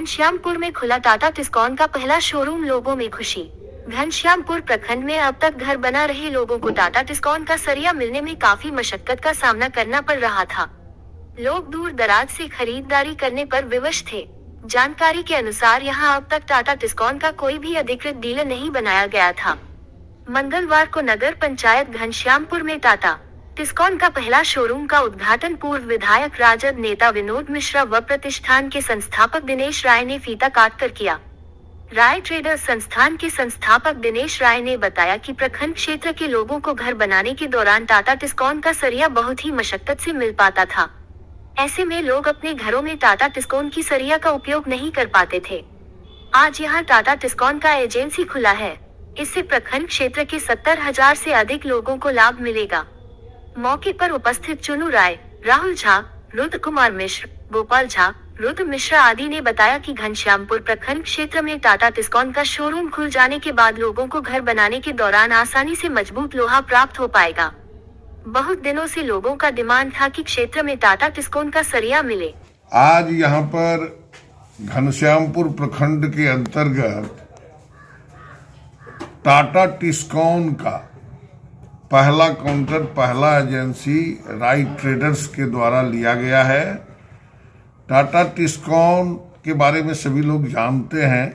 घनश्यामपुर में खुला टाटा टिस्कॉन का पहला शोरूम, लोगों में खुशी। घनश्यामपुर प्रखंड में अब तक घर बना रहे लोगों को टाटा टिस्कॉन का सरिया मिलने में काफी मशक्कत का सामना करना पड़ रहा था। लोग दूर दराज से खरीदारी करने पर विवश थे। जानकारी के अनुसार यहां अब तक टाटा टिस्कॉन का कोई भी अधिकृत डीलर नहीं बनाया गया था। मंगलवार को नगर पंचायत घनश्यामपुर में टाटा टिस्कॉन का पहला शोरूम का उद्घाटन पूर्व विधायक राजद नेता विनोद मिश्रा व प्रतिष्ठान के संस्थापक दिनेश राय ने फीता काट कर किया। राय ट्रेडर्स संस्थान के संस्थापक दिनेश राय ने बताया कि प्रखंड क्षेत्र के लोगों को घर बनाने के दौरान टाटा टिस्कॉन का सरिया बहुत ही मशक्कत से मिल पाता था। ऐसे में लोग अपने घरों में टाटा टिस्कॉन की सरिया का उपयोग नहीं कर पाते थे। आज यहां टाटा टिस्कॉन का एजेंसी खुला है। इससे प्रखंड क्षेत्र के 70,000 से अधिक लोगों को लाभ मिलेगा। मौके पर उपस्थित चुनू राय, राहुल झा, रुद्र कुमार मिश्र, गोपाल झा, रुद्र मिश्रा आदि ने बताया कि घनश्यामपुर प्रखंड क्षेत्र में टाटा टिस्कॉन का शोरूम खुल जाने के बाद लोगों को घर बनाने के दौरान आसानी से मजबूत लोहा प्राप्त हो पाएगा। बहुत दिनों से लोगों का डिमांड था कि क्षेत्र में टाटा टिस्कॉन का सरिया मिले। आज यहाँ पर घनश्यामपुर प्रखंड के अंतर्गत टाटा टिस्कॉन का पहला काउंटर, पहला एजेंसी राय ट्रेडर्स के द्वारा लिया गया है। टाटा टिस्कॉन के बारे में सभी लोग जानते हैं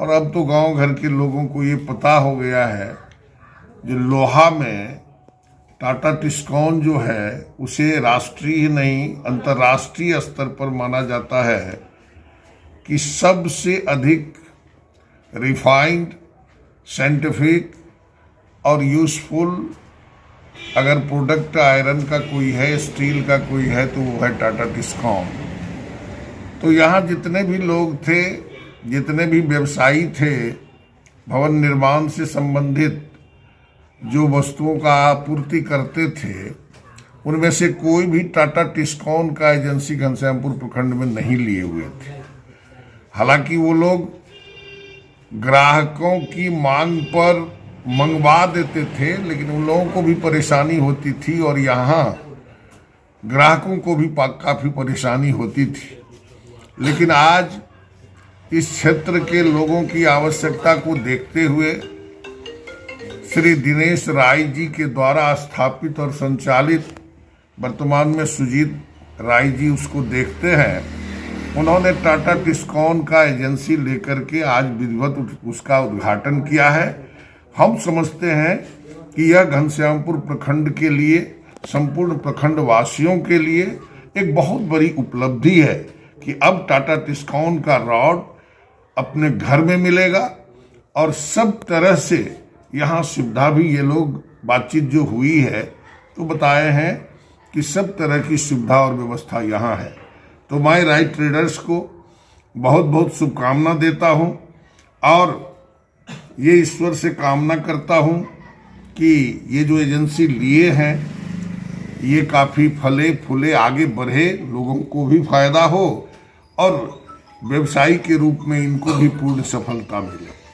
और अब तो गांव घर के लोगों को ये पता हो गया है जो लोहा में टाटा टिस्कॉन जो है उसे राष्ट्रीय नहीं अंतर्राष्ट्रीय स्तर पर माना जाता है कि सबसे अधिक रिफाइंड, साइंटिफिक और यूजफुल अगर प्रोडक्ट आयरन का कोई है, स्टील का कोई है, तो वो है टाटा टिस्कॉन। तो यहाँ जितने भी लोग थे, जितने भी व्यवसायी थे, भवन निर्माण से संबंधित जो वस्तुओं का आपूर्ति करते थे, उनमें से कोई भी टाटा टिस्कॉन का एजेंसी घनश्यामपुर प्रखंड में नहीं लिए हुए थे। हालांकि वो लोग ग्राहकों की मांग पर मंगवा देते थे, लेकिन उन लोगों को भी परेशानी होती थी और यहाँ ग्राहकों को भी काफ़ी परेशानी होती थी। लेकिन आज इस क्षेत्र के लोगों की आवश्यकता को देखते हुए श्री दिनेश राय जी के द्वारा स्थापित और संचालित, वर्तमान में सुजीत राय जी उसको देखते हैं, उन्होंने टाटा टिस्कॉन का एजेंसी लेकर के आज विधिवत उसका उद्घाटन किया है। हम समझते हैं कि यह घनश्यामपुर प्रखंड के लिए, संपूर्ण प्रखंड वासियों के लिए एक बहुत बड़ी उपलब्धि है कि अब टाटा टिस्कॉन का रॉड अपने घर में मिलेगा और सब तरह से यहाँ सुविधा भी, ये लोग बातचीत जो हुई है तो बताए हैं कि सब तरह की सुविधा और व्यवस्था यहाँ है। तो मैं राय ट्रेडर्स को बहुत बहुत शुभकामना देता हूँ और ये ईश्वर से कामना करता हूँ कि ये जो एजेंसी लिए हैं ये काफ़ी फले फूले आगे बढ़े, लोगों को भी फायदा हो और व्यवसायी के रूप में इनको भी पूर्ण सफलता मिले।